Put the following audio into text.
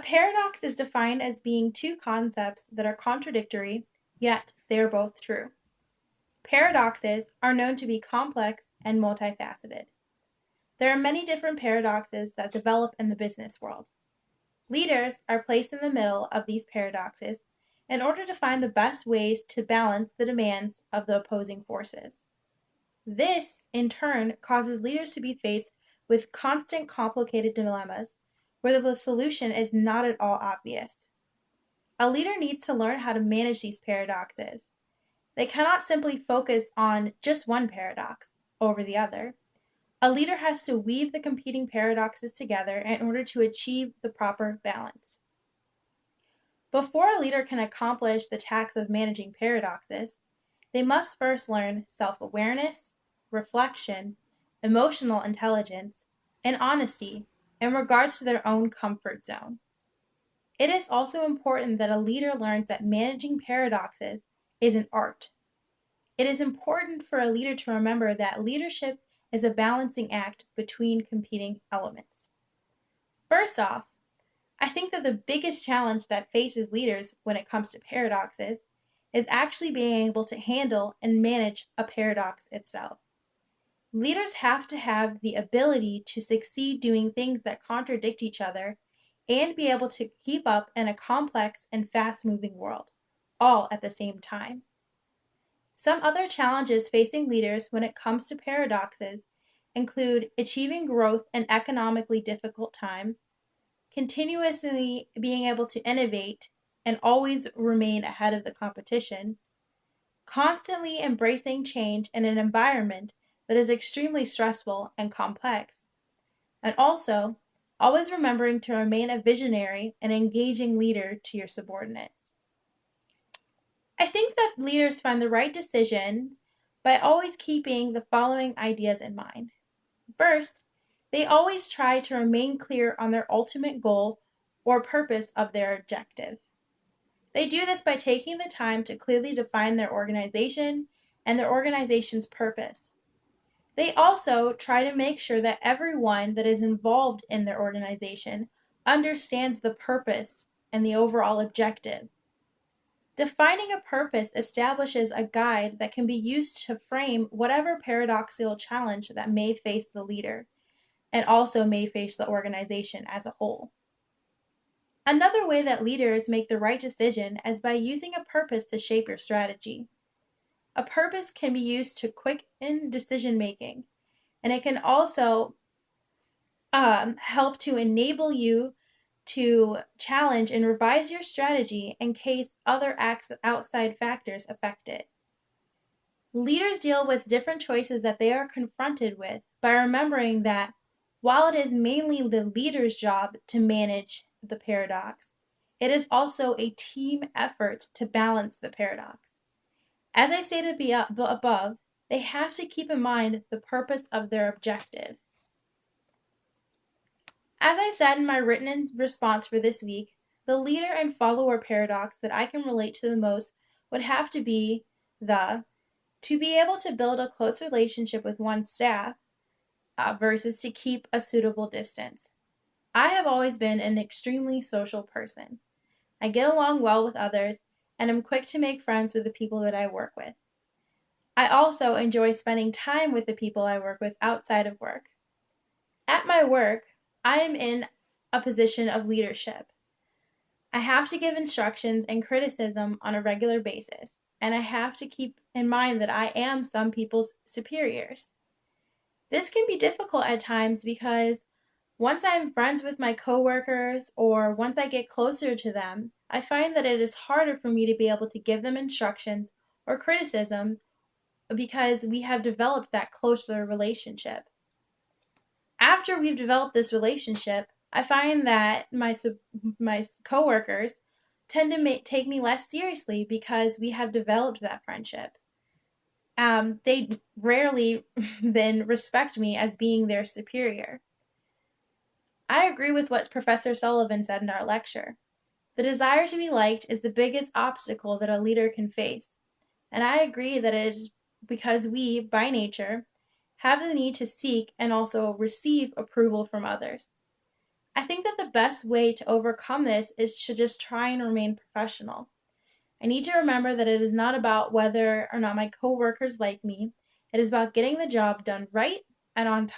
paradox is defined as being two concepts that are contradictory, yet they are both true. Paradoxes are known to be complex and multifaceted. There are many different paradoxes that develop in the business world. Leaders are placed in the middle of these paradoxes in order to find the best ways to balance the demands of the opposing forces. This, in turn, causes leaders to be faced with constant complicated dilemmas where the solution is not at all obvious. A leader needs to learn how to manage these paradoxes. They cannot simply focus on just one paradox over the other. A leader has to weave the competing paradoxes together in order to achieve the proper balance. Before a leader can accomplish the task of managing paradoxes, they must first learn self-awareness, reflection, emotional intelligence, and honesty in regards to their own comfort zone. It is also important that a leader learns that managing paradoxes is an art. It is important for a leader to remember that leadership is a balancing act between competing elements. First off, I think that the biggest challenge that faces leaders when it comes to paradoxes is actually being able to handle and manage a paradox itself. Leaders have to have the ability to succeed doing things that contradict each other and be able to keep up in a complex and fast-moving world, all at the same time. Some other challenges facing leaders when it comes to paradoxes include achieving growth in economically difficult times, continuously being able to innovate and always remain ahead of the competition, constantly embracing change in an environment that is extremely stressful and complex, and also always remembering to remain a visionary and engaging leader to your subordinates. I think that leaders find the right decision by always keeping the following ideas in mind. First, they always try to remain clear on their ultimate goal or purpose of their objective. They do this by taking the time to clearly define their organization and their organization's purpose. They also try to make sure that everyone that is involved in their organization understands the purpose and the overall objective. Defining a purpose establishes a guide that can be used to frame whatever paradoxical challenge that may face the leader and also may face the organization as a whole. Another way that leaders make the right decision is by using a purpose to shape your strategy. A purpose can be used to quicken decision making, and it can also help to enable you to challenge and revise your strategy in case other outside factors affect it. Leaders deal with different choices that they are confronted with by remembering that while it is mainly the leader's job to manage the paradox, it is also a team effort to balance the paradox. As I stated above, they have to keep in mind the purpose of their objective. As I said in my written response for this week, the leader and follower paradox that I can relate to the most would have to be the to be able to build a close relationship with one's staff versus to keep a suitable distance. I have always been an extremely social person. I get along well with others and am quick to make friends with the people that I work with. I also enjoy spending time with the people I work with outside of work. At my work, I am in a position of leadership. I have to give instructions and criticism on a regular basis, and I have to keep in mind that I am some people's superiors. This can be difficult at times because once I'm friends with my coworkers or once I get closer to them, I find that it is harder for me to be able to give them instructions or criticism because we have developed that closer relationship. After we've developed this relationship, I find that my coworkers tend to take me less seriously because we have developed that friendship. They rarely then respect me as being their superior. I agree with what Professor Sullivan said in our lecture. The desire to be liked is the biggest obstacle that a leader can face. And I agree that it is because we, by nature, have the need to seek and also receive approval from others. I think that the best way to overcome this is to just try and remain professional. I need to remember that it is not about whether or not my coworkers like me. It is about getting the job done right and on time.